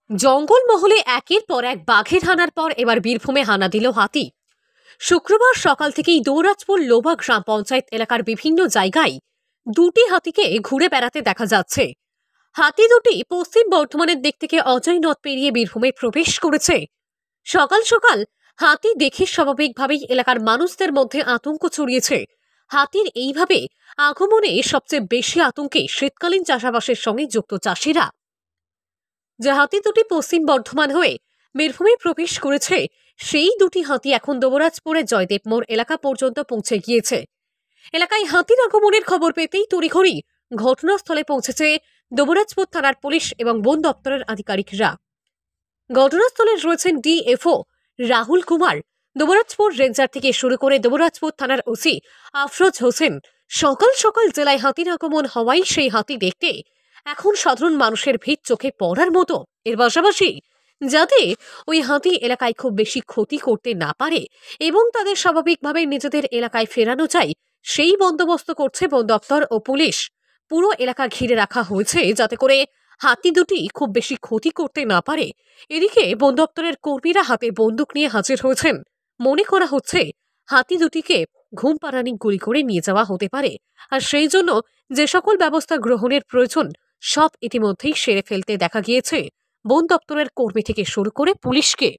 জঙ্গলমহলে একের পর এক বাঘের হানার পর এবার বীরভূমে হানা দিল হাতি। শুক্রবার সকাল থেকেই দৌরাজপুর লোবা গ্রাম পঞ্চায়েত এলাকার বিভিন্ন জায়গায় দুটি হাতিকে ঘুরে বেড়াতে দেখা যাচ্ছে। হাতি দুটি পশ্চিম বর্ধমানের দিক থেকে অজয় নদ পেরিয়ে বীরভূমে প্রবেশ করেছে। সকাল সকাল হাতি দেখে স্বাভাবিকভাবেই এলাকার মানুষদের মধ্যে আতঙ্ক ছড়িয়েছে। হাতির এইভাবে আগমনে সবচেয়ে বেশি আতঙ্কে শীতকালীন চাষাবাসের সঙ্গে যুক্ত চাষিরা। যে হাতি দুটি পশ্চিম বর্ধমান হয়ে বীরভূমে প্রবেশ করেছে, সেই দুটি হাতি এখন দৌরাজপুরের জয়দেব মোড় এলাকা পর্যন্ত পৌঁছে গিয়েছে। এলাকায় হাতির আগমনের খবর পেতেই তড়িঘড়ি ঘটনাস্থলে পৌঁছেছে দৌরাজপুর থানার পুলিশ এবং বন দপ্তরের আধিকারিকরা। ঘটনাস্থলে রয়েছেন ডিএফও রাহুল কুমার, দৌরাজপুর রেঞ্জার থেকে শুরু করে দৌরাজপুর থানার ওসি আফরোজ হোসেন। সকাল সকাল জেলায় হাতির আগমন হওয়ায় সেই হাতি দেখতে এখন সাধারণ মানুষের ভিড় চোখে পড়ার মতো। এর পাশাপাশি যাতে ওই হাতি এলাকায় খুব বেশি ক্ষতি করতে না পারে এবং তাদের স্বাভাবিকভাবে নিজেদের এলাকায় ফেরানো যায়, সেই বন্দোবস্ত করছে বন দপ্তর ও পুলিশ। পুরো এলাকা ঘিরে রাখা হয়েছে যাতে করে হাতি দুটি খুব বেশি ক্ষতি করতে না পারে। এদিকে বন দপ্তরের কর্মীরা হাতে বন্দুক নিয়ে হাজির হয়েছেন। মনে করা হচ্ছে হাতি দুটিকে ঘুম পাড়ানি গুলি করে নিয়ে যাওয়া হতে পারে, আর সেই জন্য যে সকল ব্যবস্থা গ্রহণের প্রয়োজন সব ইতিমধ্যেই সেরে ফেলতে দেখা গিয়েছে বন দপ্তরের কর্মী থেকে শুরু করে পুলিশকে।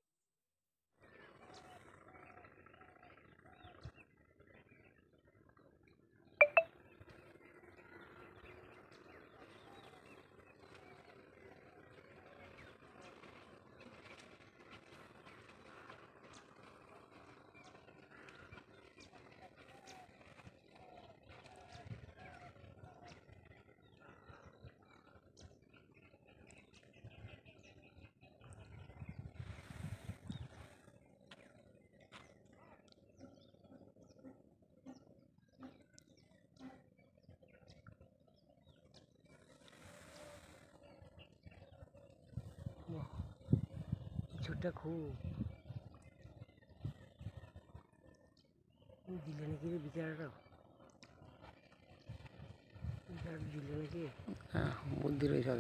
কিছুটা খুব দিলে নাকি বিচারটা দিলে নাকি? হ্যাঁ বুদ্ধি রয়েছে।